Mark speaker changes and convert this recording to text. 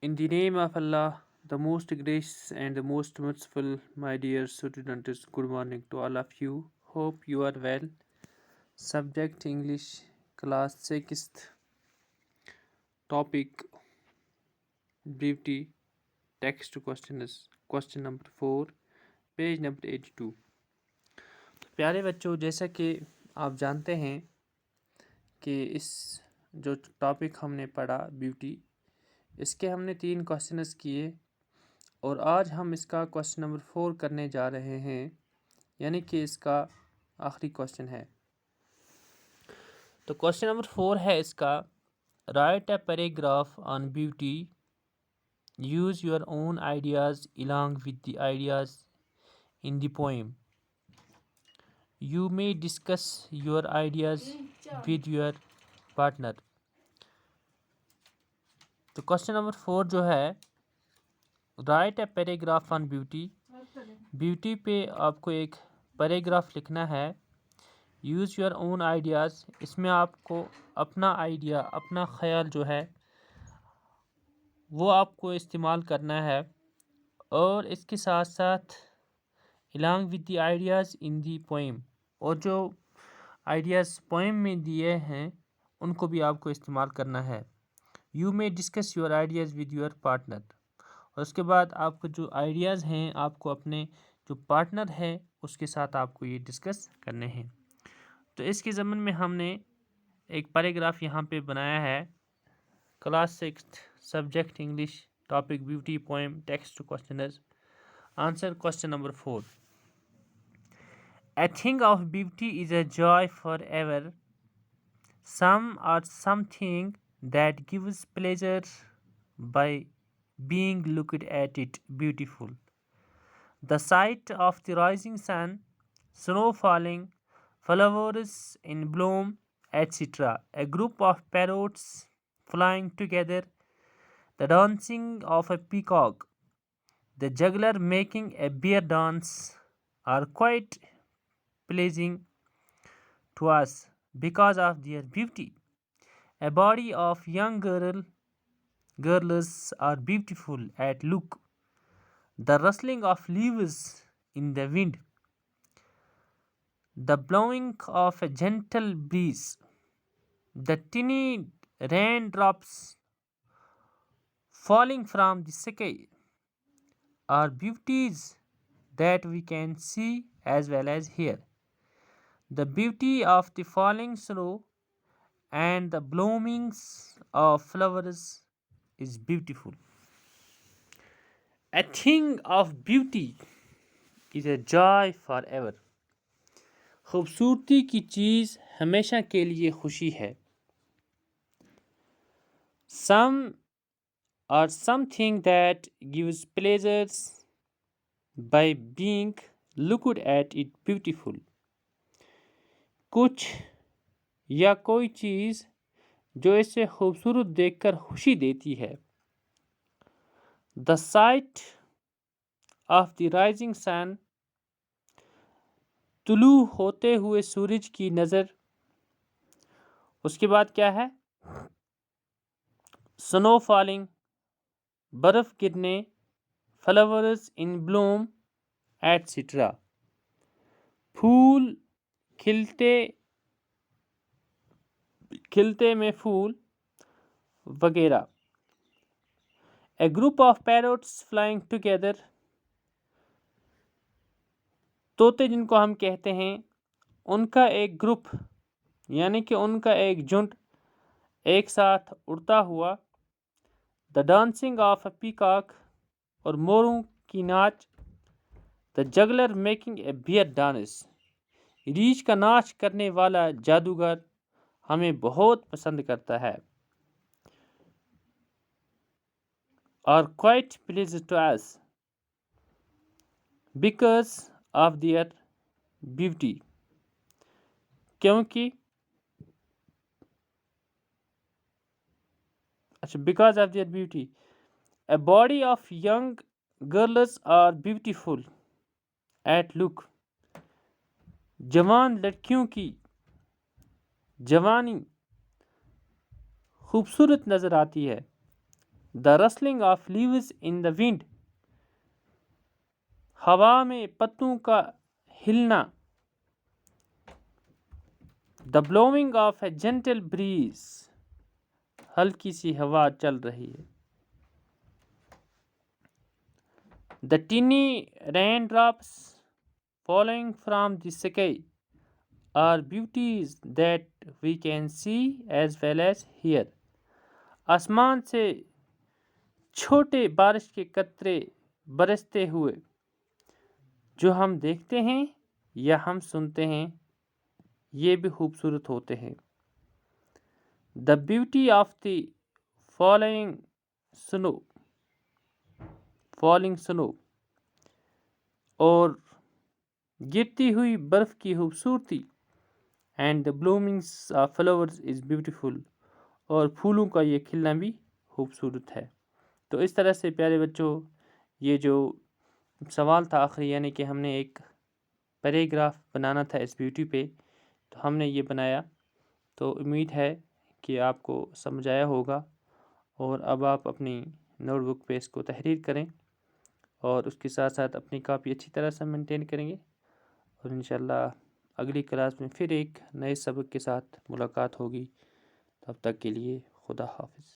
Speaker 1: In the name of Allah, the most gracious and the most merciful, my dear students, good morning to all of you. Hope you are well. Subject English, class 6th, topic beauty, text question is question number 4, page number 82. پیارے بچوں، جیسا کہ آپ جانتے ہیں کہ اس جو topic ہم نے پڑھا بیوٹی، اس کے ہم نے 3 کوشچنز کیے اور آج ہم اس کا کوشچن نمبر 4 کرنے جا رہے ہیں، یعنی کہ اس کا آخری کوشچن ہے. تو کوشچن نمبر 4 ہے اس کا، right a paragraph on beauty, use your own ideas along with the ideas in the poem. You may discuss your ideas with your partner. تو کوشچن نمبر 4 جو ہے، right a paragraph on beauty, beauty پہ آپ کو ایک paragraph لکھنا ہے. Use your own ideas, اس میں آپ کو اپنا آئیڈیا، اپنا خیال جو ہے وہ آپ کو استعمال کرنا ہے، اور اس کے ساتھ ساتھ along with the ideas in the poem، اور جو آئیڈیاز پوئم میں دیے ہیں ان کو بھی آپ کو استعمال کرنا ہے. You may discuss your ideas with your partner، اور اس کے بعد آپ کو جو آئیڈیاز ہیں آپ کو اپنے جو پارٹنر ہے اس کے ساتھ آپ کو یہ ڈسکس کرنے ہیں. تو اس کے ضمن میں ہم نے ایک پیراگراف یہاں پہ بنایا ہے. Class 6 subject English, topic beauty, poem, text questions. Answer question number 4. A thing of beauty is a joy forever. Some are something that gives pleasure by being looked at it beautiful. The sight of the rising sun, snow falling, flowers in bloom, etc. A group of parrots flying together, the dancing of a peacock, the juggler making a bear dance are quite pleasing to us because of their beauty. A body of young girls are beautiful at look. The rustling of leaves in the wind, the blowing of a gentle breeze, the tiny raindrops falling from the sky are beauties that we can see as well as hear. The beauty of the falling snow and the bloomings of flowers is beautiful. A thing of beauty is a joy forever. خوبصورتی کی چیز ہمیشہ کے لیے خوشی ہے. Some are something that gives pleasures by being looked at it beautiful. کچھ یا کوئی چیز جو اسے خوبصورت دیکھ کر خوشی دیتی ہے. The sight of the rising sun، طلوع ہوتے ہوئے سورج کی نظر. اس کے بعد کیا ہے؟ snow falling، برف گرنے، flowers in bloom etc. پھول کھلتے میں پھول وغیرہ. A group of parrots flying together، طوطے جن کو ہم کہتے ہیں ان کا ایک گروپ، یعنی کہ ان کا ایک جھنڈ ایک ساتھ اڑتا ہوا. The dancing of a peacock، اور موروں کی ناچ. The juggler making a bear dance، ریچھ کا ناچ کرنے والا جادوگر ہمیں بہت پسند کرتا ہے. are quite pleased to us because of their beauty، کیونکہ because of their beauty. A body of young girls are beautiful at look، جوان لڑکیوں کی جوانی خوبصورت نظر آتی ہے. دا رسلنگ آف لیوز ان دا ونڈ، ہوا میں پتوں کا ہلنا. The blowing of a gentle breeze, ہلکی سی ہوا چل رہی ہے. The tiny raindrops falling from the sky are beauties that we can see as well as hear. آسمان سے چھوٹے بارش کے قطرے برستے ہوئے جو ہم دیکھتے ہیں یا ہم سنتے ہیں، یہ بھی خوبصورت ہوتے ہیں. The beauty of the falling snow اور گرتی ہوئی برف کی خوبصورتی. And the blooming of flowers is beautiful، اور پھولوں کا یہ کھلنا بھی خوبصورت ہے. تو اس طرح سے پیارے بچوں، یہ جو سوال تھا آخری، یعنی کہ ہم نے ایک پیراگراف بنانا تھا اس بیوٹی پہ، تو ہم نے یہ بنایا. تو امید ہے کہ آپ کو سمجھ آیا ہوگا، اور اب آپ اپنی نوٹ بک پہ اس کو تحریر کریں، اور اس کے ساتھ ساتھ اپنی کاپی اچھی طرح سے مینٹین کریں گے. اور انشاءاللہ اگلی کلاس میں پھر ایک نئے سبق کے ساتھ ملاقات ہوگی. تب تک کے لیے خدا حافظ.